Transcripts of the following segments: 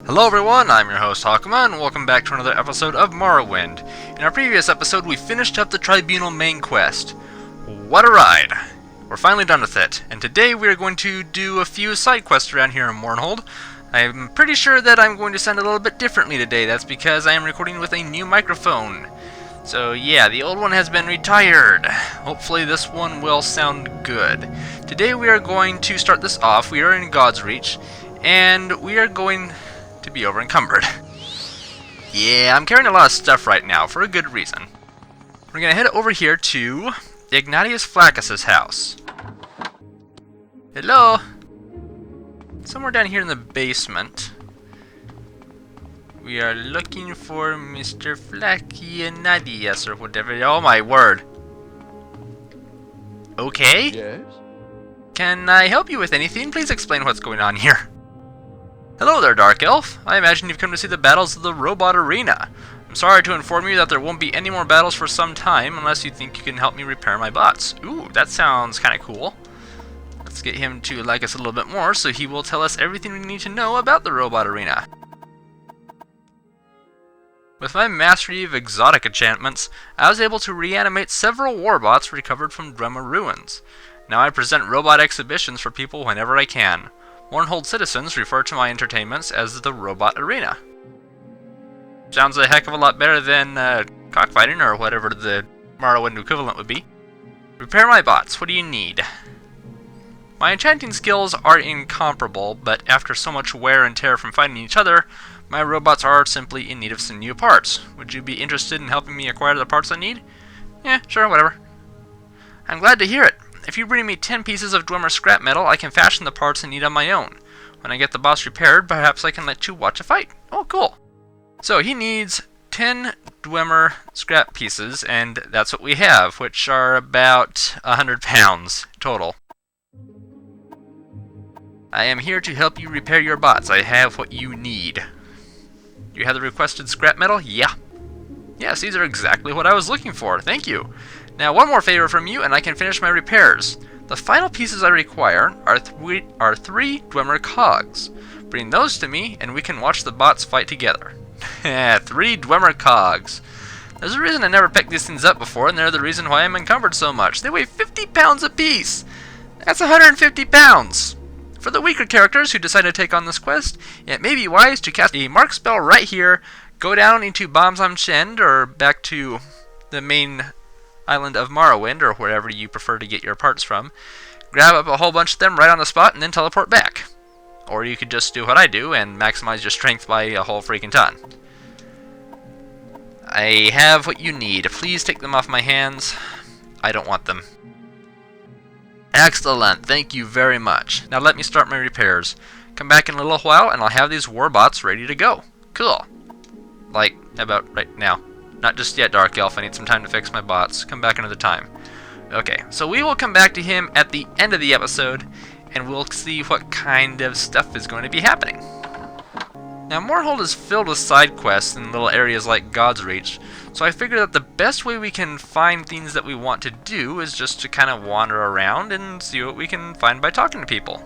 Hello everyone, I'm your host Hakuma, and welcome back to another episode of Morrowind. In our previous episode, we finished up the Tribunal main quest. What a ride! We're finally done with it, and today we are going to do a few side quests around here in Morrowind. I'm pretty sure that I'm going to sound a little bit differently today. That's because I am recording with a new microphone. So yeah, the old one has been retired. Hopefully this one will sound good. Today we are going to start this off. We are in God's Reach, and we are going to be over encumbered. Yeah, I'm carrying a lot of stuff right now for a good reason. We're gonna head over here to Ignatius Flaccus's house. Hello? Somewhere down here in the basement. We are looking for Mr. Flacianadius or whatever. Oh my word. Okay? Yes? Can I help you with anything? Please explain what's going on here. Hello there, Dark Elf. I imagine you've come to see the battles of the Robot Arena. I'm sorry to inform you that there won't be any more battles for some time unless you think you can help me repair my bots. Ooh, that sounds kind of cool. Let's get him to like us a little bit more so he will tell us everything we need to know about the Robot Arena. With my mastery of exotic enchantments, I was able to reanimate several warbots recovered from Drema ruins. Now I present robot exhibitions for people whenever I can. Mornhold citizens refer to my entertainments as the Robot Arena. Sounds a heck of a lot better than cockfighting or whatever the Morrowind equivalent would be. Repair my bots, what do you need? My enchanting skills are incomparable, but after so much wear and tear from fighting each other, my robots are simply in need of some new parts. Would you be interested in helping me acquire the parts I need? Yeah, sure, whatever. I'm glad to hear it. If you bring me 10 pieces of Dwemer scrap metal, I can fashion the parts I need on my own. When I get the boss repaired, perhaps I can let you watch a fight. Oh, cool. So he needs 10 Dwemer scrap pieces, and that's what we have, which are about 100 pounds total. I am here to help you repair your bots. I have what you need. You have the requested scrap metal? Yeah. Yes, these are exactly what I was looking for. Thank you. Now, one more favor from you, and I can finish my repairs. The final pieces I require are three Dwemer cogs. Bring those to me, and we can watch the bots fight together. 3 Dwemer cogs. There's a reason I never picked these things up before, and they're the reason why I'm encumbered so much. They weigh 50 pounds apiece. That's 150 pounds. For the weaker characters who decide to take on this quest, it may be wise to cast a mark spell right here, go down into Bombs on Shend, or back to the main island of Morrowind, or wherever you prefer to get your parts from, grab up a whole bunch of them right on the spot, and then teleport back. Or you could just do what I do, and maximize your strength by a whole freaking ton. I have what you need. Please take them off my hands. I don't want them. Excellent, thank you very much. Now let me start my repairs. Come back in a little while, and I'll have these warbots ready to go. Cool. Like, about right now. Not just yet, Dark Elf. I need some time to fix my bots. Come back another time. Okay, so we will come back to him at the end of the episode, and we'll see what kind of stuff is going to be happening. Now, Morrowind is filled with side quests in little areas like God's Reach, so I figured that the best way we can find things that we want to do is just to kind of wander around and see what we can find by talking to people.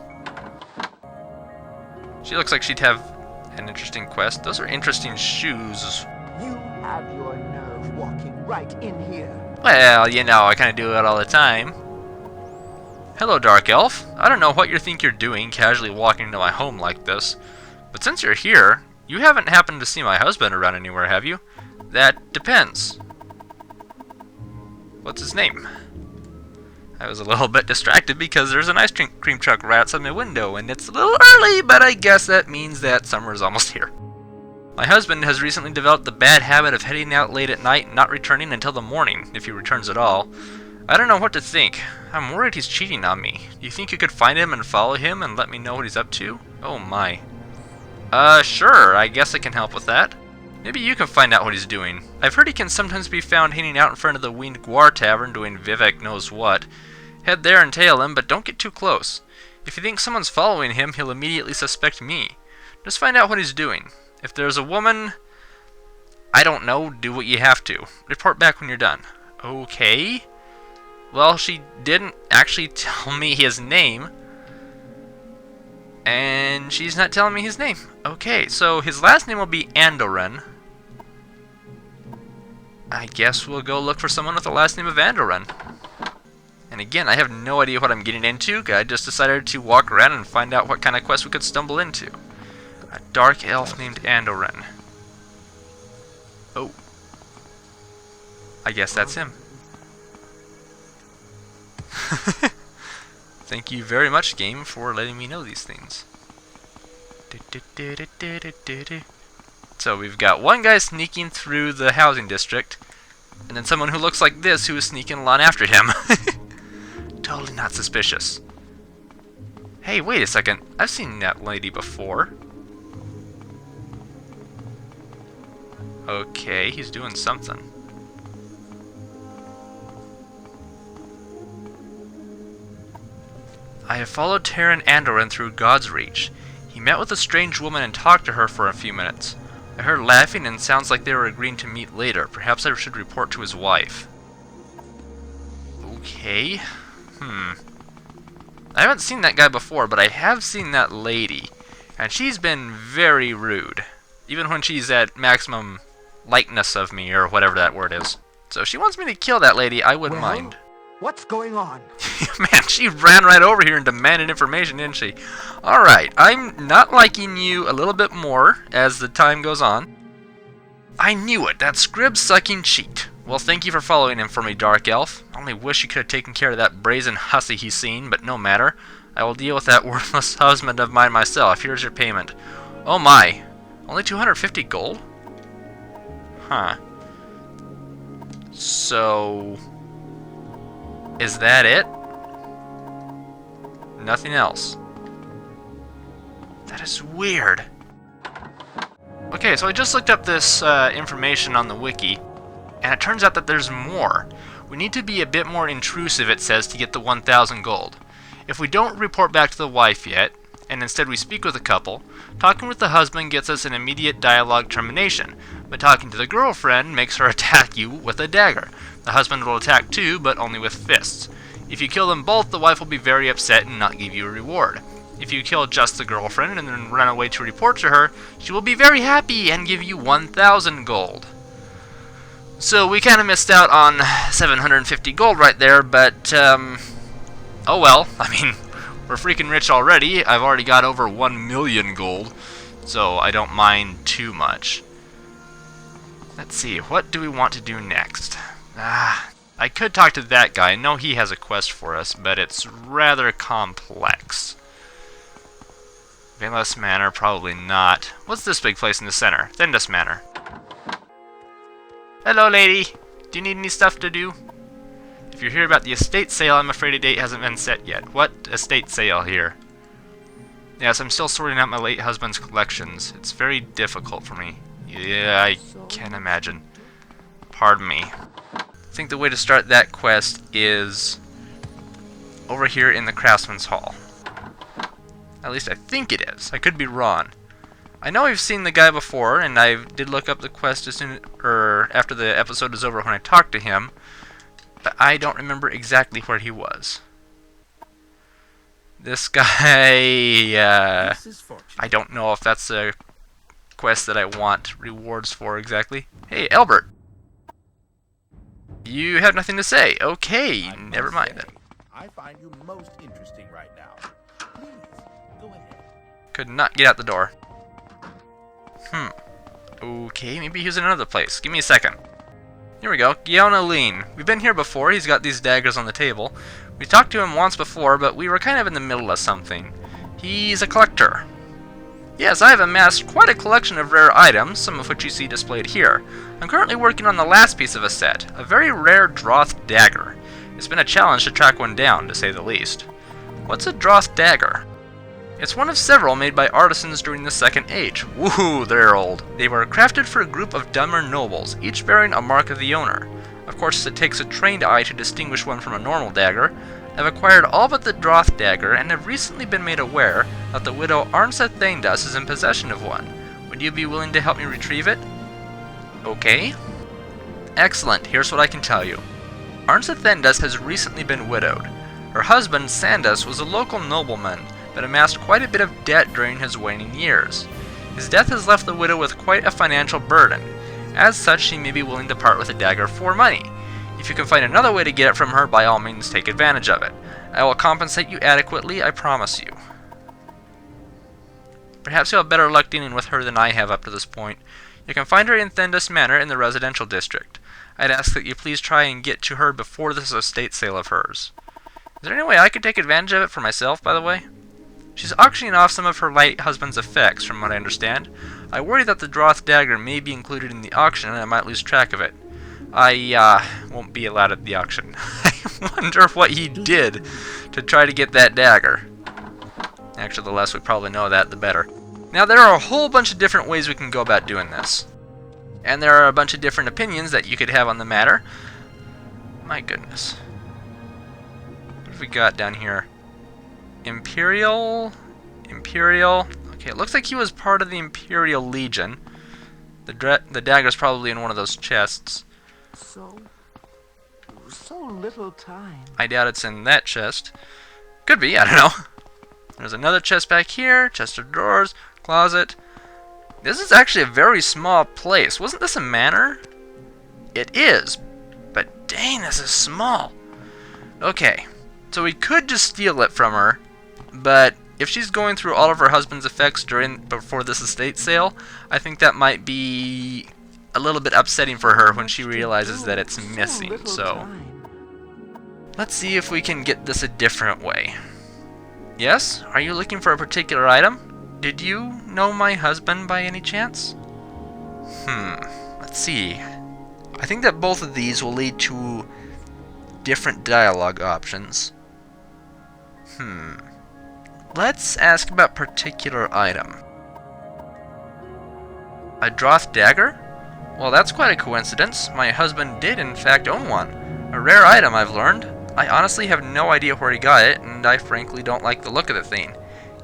She looks like she'd have an interesting quest. Those are interesting shoes. You have your nerve walking right in here. Well, you know, I kind of do it all the time. Hello, Dark Elf. I don't know what you think you're doing casually walking into my home like this, but since you're here, you haven't happened to see my husband around anywhere, have you? That depends. What's his name? I was a little bit distracted because there's an ice cream truck right outside my window, and it's a little early, but I guess that means that summer is almost here. My husband has recently developed the bad habit of heading out late at night and not returning until the morning, if he returns at all. I don't know what to think. I'm worried he's cheating on me. Do you think you could find him and follow him and let me know what he's up to? Oh my. Sure, I guess I can help with that. Maybe you can find out what he's doing. I've heard he can sometimes be found hanging out in front of the Winged Guar Tavern doing Vivek knows what. Head there and tail him, but don't get too close. If you think someone's following him, he'll immediately suspect me. Just find out what he's doing. If there's a woman, I don't know, do what you have to. Report back when you're done. Okay. Well, she didn't actually tell me his name. And she's not telling me his name. Okay, so his last name will be Andoran. I guess we'll go look for someone with the last name of Andoran. And again, I have no idea what I'm getting into. I just decided to walk around and find out what kind of quest we could stumble into. A dark elf named Andoran. Oh. I guess that's him. Thank you very much, game, for letting me know these things. So we've got one guy sneaking through the housing district, and then someone who looks like this who is sneaking along after him. Totally not suspicious. Hey, wait a second. I've seen that lady before. Okay, he's doing something. I have followed Terran Andoran through God's Reach. He met with a strange woman and talked to her for a few minutes. I heard laughing and sounds like they were agreeing to meet later. Perhaps I should report to his wife. Okay. I haven't seen that guy before, but I have seen that lady. And she's been very rude. Even when she's at maximum likeness of me, or whatever that word is. So if she wants me to kill that lady, I wouldn't mind. What's going on? Man, she ran right over here and demanded information, didn't she? Alright, I'm not liking you a little bit more as the time goes on. I knew it, that scrib-sucking cheat. Well, thank you for following him for me, Dark Elf. I only wish you could have taken care of that brazen hussy he's seen, but no matter. I will deal with that worthless husband of mine myself. Here's your payment. Oh my, only 250 gold? Huh. So... is that it? Nothing else. That is weird. Okay, so I just looked up this information on the wiki, and it turns out that there's more. We need to be a bit more intrusive, it says, to get the 1,000 gold. If we don't report back to the wife yet, and instead we speak with the couple, talking with the husband gets us an immediate dialogue termination, but talking to the girlfriend makes her attack you with a dagger. The husband will attack too, but only with fists. If you kill them both, the wife will be very upset and not give you a reward. If you kill just the girlfriend and then run away to report to her, she will be very happy and give you 1,000 gold. So we kind of missed out on 750 gold right there, but, oh well. I mean, we're freaking rich already. I've already got over 1 million gold, so I don't mind too much. Let's see, what do we want to do next? I could talk to that guy. I know he has a quest for us, but it's rather complex. Velas Manor, probably not. What's this big place in the center? Thendus Manor. Hello, lady. Do you need any stuff to do? If you're here about the estate sale, I'm afraid a date hasn't been set yet. What estate sale here? Yes, I'm still sorting out my late husband's collections. It's very difficult for me. Yeah, I can imagine. Pardon me. I think the way to start that quest is over here in the Craftsman's Hall. At least I think it is. I could be wrong. I know I've seen the guy before, and I did look up the quest as soon, or after the episode is over when I talked to him, but I don't remember exactly where he was. This guy, I don't know if that's a quest that I want rewards for exactly. Hey, Albert. You have nothing to say. Okay, never mind then. I find you most interesting right now. Please, go ahead. Could not get out the door. Okay, maybe he's in another place. Give me a second. Here we go. Giona Lean. We've been here before. He's got these daggers on the table. We talked to him once before, but we were kind of in the middle of something. He's a collector. Yes, I have amassed quite a collection of rare items, some of which you see displayed here. I'm currently working on the last piece of a set, a very rare Droth dagger. It's been a challenge to track one down, to say the least. What's a Droth dagger? It's one of several made by artisans during the Second Age. Woohoo, they're old. They were crafted for a group of dumber nobles, each bearing a mark of the owner. Of course, it takes a trained eye to distinguish one from a normal dagger. I've acquired all but the Droth dagger, and have recently been made aware that the widow Arnsa Thaindus is in possession of one. Would you be willing to help me retrieve it? Okay. Excellent, here's what I can tell you. Arnsa Thaindus has recently been widowed. Her husband, Sandus, was a local nobleman, but amassed quite a bit of debt during his waning years. His death has left the widow with quite a financial burden. As such, she may be willing to part with the dagger for money. If you can find another way to get it from her, by all means take advantage of it. I will compensate you adequately, I promise you. Perhaps you'll have better luck dealing with her than I have up to this point. You can find her in Thendus Manor in the residential district. I'd ask that you please try and get to her before this estate sale of hers. Is there any way I could take advantage of it for myself, by the way? She's auctioning off some of her late husband's effects, from what I understand. I worry that the Droth dagger may be included in the auction and I might lose track of it. I won't be allowed at the auction. I wonder what he did to try to get that dagger. Actually, the less we probably know that, the better. Now, there are a whole bunch of different ways we can go about doing this. And there are a bunch of different opinions that you could have on the matter. My goodness. What have we got down here? Imperial? Okay, it looks like he was part of the Imperial Legion. The dagger's probably in one of those chests. So little time. I doubt it's in that chest. Could be, I don't know. There's another chest back here, chest of drawers, closet. This is actually a very small place. Wasn't this a manor? It is, but dang, this is small. Okay, so we could just steal it from her, but if she's going through all of her husband's effects before this estate sale, I think that might be a little bit upsetting for her when she realizes that it's missing. So let's see if we can get this a different way. Yes? Are you looking for a particular item? Did you know my husband by any chance? Let's see. I think that both of these will lead to different dialogue options. Let's ask about particular item. A Droth dagger? Well, that's quite a coincidence. My husband did in fact own one. A rare item, I've learned. I honestly have no idea where he got it, and I frankly don't like the look of the thing.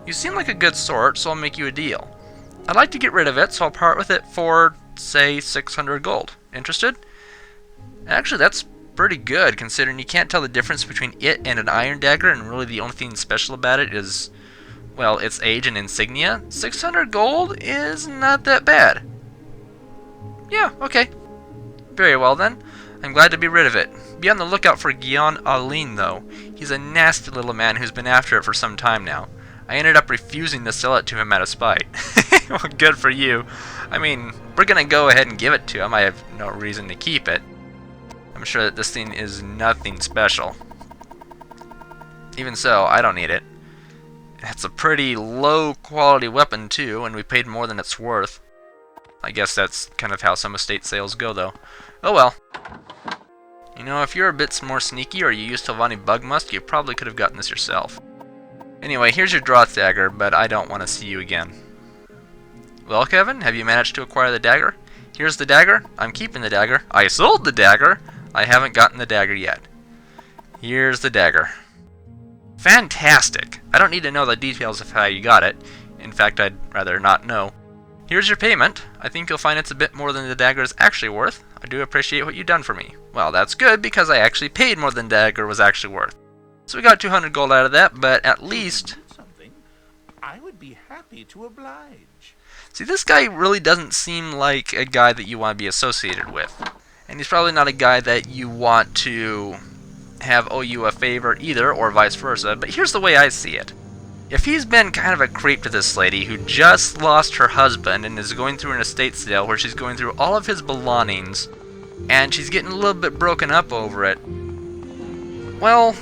You seem like a good sort, so I'll make you a deal. I'd like to get rid of it, so I'll part with it for, say, 600 gold. Interested? Actually, that's pretty good, considering you can't tell the difference between it and an iron dagger, and really the only thing special about it is, well, its age and insignia. 600 gold is not that bad. Yeah, okay. Very well then. I'm glad to be rid of it. Be on the lookout for Gyan Alin, though. He's a nasty little man who's been after it for some time now. I ended up refusing to sell it to him out of spite. Well, good for you. I mean, we're gonna go ahead and give it to him. I have no reason to keep it. I'm sure that this thing is nothing special. Even so, I don't need it. It's a pretty low quality weapon too, and we paid more than it's worth. I guess that's kind of how some estate sales go, though. Oh well. You know, if you're a bit more sneaky or you used Telvanni Bugmusk, you probably could have gotten this yourself. Anyway, here's your Droth dagger, but I don't want to see you again. Well, Kevin, have you managed to acquire the dagger? Here's the dagger. I'm keeping the dagger. I sold the dagger. I haven't gotten the dagger yet. Here's the dagger. Fantastic. I don't need to know the details of how you got it. In fact, I'd rather not know. Here's your payment. I think you'll find it's a bit more than the dagger is actually worth. I do appreciate what you've done for me. Well, that's good, because I actually paid more than the dagger was actually worth. So we got 200 gold out of that, but at least... Something. I would be happy to oblige. See, this guy really doesn't seem like a guy that you want to be associated with. And he's probably not a guy that you want to have owe you a favor either, or vice versa. But here's the way I see it. If he's been kind of a creep to this lady who just lost her husband and is going through an estate sale where she's going through all of his belongings, and she's getting a little bit broken up over it, well,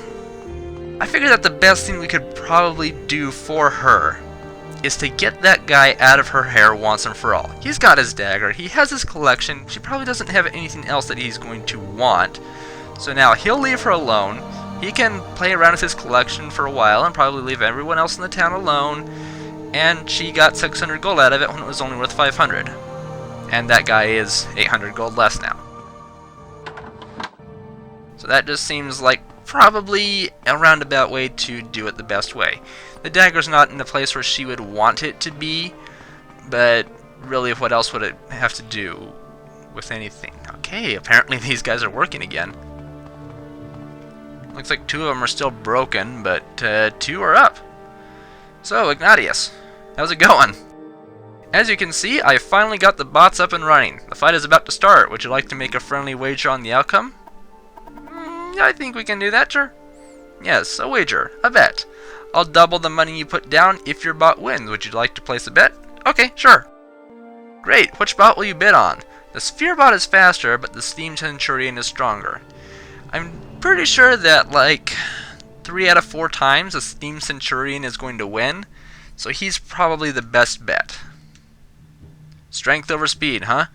I figured that the best thing we could probably do for her is to get that guy out of her hair once and for all. He's got his dagger, he has his collection, she probably doesn't have anything else that he's going to want, so now he'll leave her alone. He can play around with his collection for a while and probably leave everyone else in the town alone, and she got 600 gold out of it when it was only worth 500. And that guy is 800 gold less now. So that just seems like probably a roundabout way to do it the best way. The dagger's not in the place where she would want it to be, but really what else would it have to do with anything? Okay, apparently these guys are working again. Looks like 2 of them are still broken, but 2 are up. So, Ignatius, how's it going? As you can see, I finally got the bots up and running. The fight is about to start. Would you like to make a friendly wager on the outcome? I think we can do that, sure. Yes, a wager. A bet. I'll double the money you put down if your bot wins. Would you like to place a bet? Okay, sure. Great. Which bot will you bid on? The Sphere bot is faster, but the Steam Centurion is stronger. I'm pretty sure that, like, 3 out of 4 times the Steam Centurion is going to win, so he's probably the best bet. Strength over speed, huh?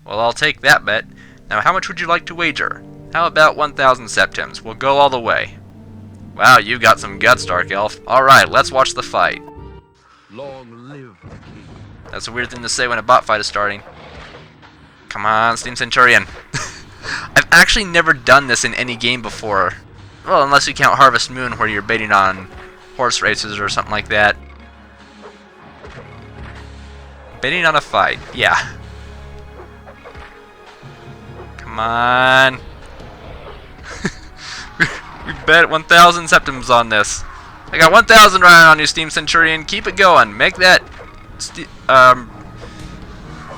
Well, I'll take that bet. Now, how much would you like to wager? How about 1,000 septims? We'll go all the way. Wow, you got some guts, Dark Elf. Alright, let's watch the fight. Long live the king. That's a weird thing to say when a bot fight is starting. Come on, Steam Centurion. I've actually never done this in any game before. Well, unless you count Harvest Moon, where you're betting on horse races or something like that. Betting on a fight, yeah. Come on. We bet 1,000 septims on this. I got 1,000 right on you, Steam Centurion. Keep it going. Make that,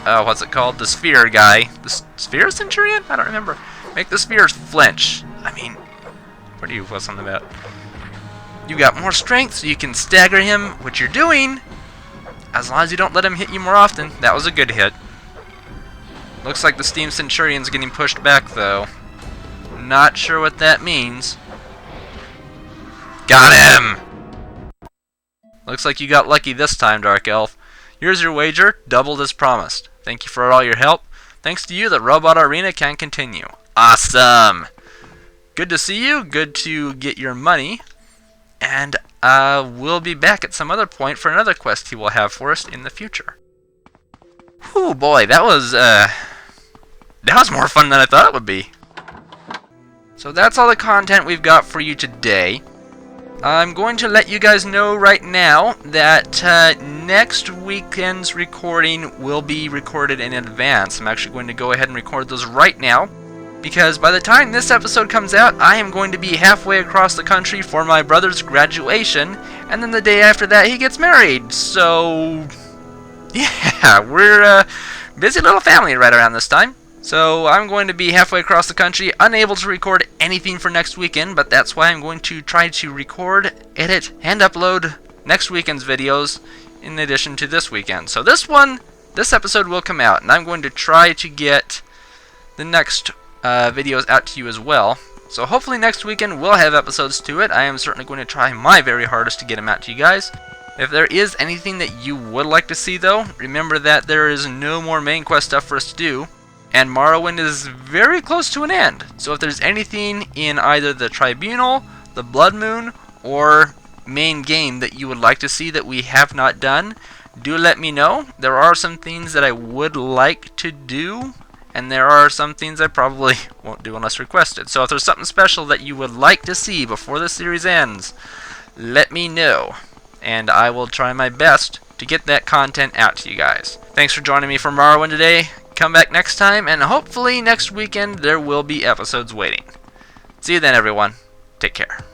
what's it called? The Sphere guy. The Sphere Centurion? I don't remember. Make the Spheres flinch. I mean, what do you was something about? You got more strength, so you can stagger him, which you're doing. As long as you don't let him hit you more often. That was a good hit. Looks like the Steam Centurion's getting pushed back, though. Not sure what that means. Got him! Looks like you got lucky this time, Dark Elf. Here's your wager, doubled as promised. Thank you for all your help. Thanks to you, the Robot Arena can continue. Awesome! Good to see you, good to get your money. And we'll be back at some other point for another quest he will have for us in the future. Whew, boy, that was more fun than I thought it would be. So that's all the content we've got for you today. I'm going to let you guys know right now that next weekend's recording will be recorded in advance. I'm actually going to go ahead and record those right now, because by the time this episode comes out, I am going to be halfway across the country for my brother's graduation, and then the day after that he gets married. So, yeah, we're a busy little family right around this time. So I'm going to be halfway across the country, unable to record anything for next weekend, but that's why I'm going to try to record, edit, and upload next weekend's videos in addition to this weekend. So this episode will come out, and I'm going to try to get the next videos out to you as well. So hopefully next weekend we'll have episodes to it. I am certainly going to try my very hardest to get them out to you guys. If there is anything that you would like to see, though, remember that there is no more main quest stuff for us to do. And Morrowind is very close to an end. So if there's anything in either the Tribunal, the Blood Moon, or main game that you would like to see that we have not done, do let me know. There are some things that I would like to do, and there are some things I probably won't do unless requested. So if there's something special that you would like to see before the series ends, let me know, and I will try my best to get that content out to you guys. Thanks for joining me for Morrowind today. Come back next time, and hopefully next weekend there will be episodes waiting. See you then, everyone. Take care.